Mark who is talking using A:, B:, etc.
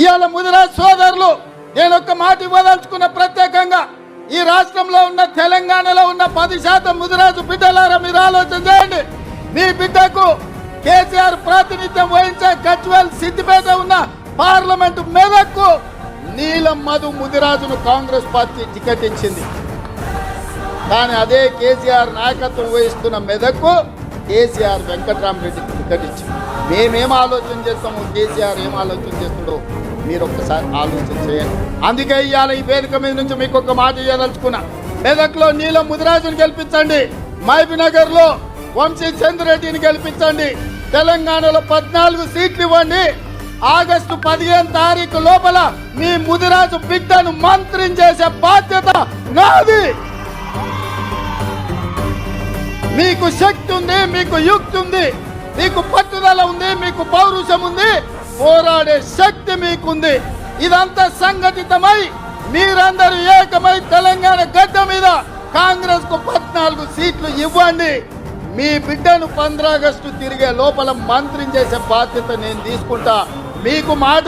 A: ఇవాళ ముదిరాజ్ సోదరులు నేను ఒక్క మాట ఇవ్వదలుచుకున్న ప్రత్యేకంగా ఈ రాష్ట్రంలో ఉన్న తెలంగాణలో ఉన్న 10% ముదిరాజు బిడ్డలారా మీరు ఆలోచన చేయండి. మీ బిడ్డకు కేసీఆర్ ప్రాతినిధ్యం వహించే గజ్వేల్ సిద్దిపేట ఉన్న పార్లమెంటు మెదక్కు నీలం మధు ముదిరాజును కాంగ్రెస్ పార్టీ టికెట్ ఇచ్చింది. కానీ అదే కేసీఆర్ నాయకత్వం వహిస్తున్న మెదక్కు కేసీఆర్ వెంకట్రామరెడ్డికి టికెట్ ఇచ్చింది. మేమేం ఆలోచన చేస్తాము, కేసీఆర్ ఏం ఆలోచన చేస్తాడో మీరు ఒక్కసారి ఆలోచన చేయండి. అందుకే ఇవాళ ఈ వేదిక మీద నుంచి మీకు ఒక మాట ఇవ్వదలుచుకున్నా. మెదక్లో నీలం ముదిరాజుని గెలిపించండి, మహబూబ్నగర్ లో వంశీ చంద్రెడ్డిని గెలిపించండి, తెలంగాణలో 14 సీట్లు ఇవ్వండి. ఆగస్టు 15 తారీఖు లోపల మీ ముదిరాజు బిడ్డను మంత్రిని చేసే బాధ్యత నాది. మీకు శక్తి ఉంది, మీకు యుక్తి ఉంది, మీకు పట్టుదల ఉంది, మీకు పౌరుషం ఉంది, పోరాడే శక్తి మీకుంది. ఇదంతా సంఘటితమై మీరందరూ ఏకమై తెలంగాణ గడ్డ మీద కాంగ్రెస్ కు 14 సీట్లు ఇవ్వండి. మీ బిడ్డను 15 ఆగస్టు తిరిగే లోపల మంత్రిని చేసే బాధ్యత నేను తీసుకుంటా. మీకు మాట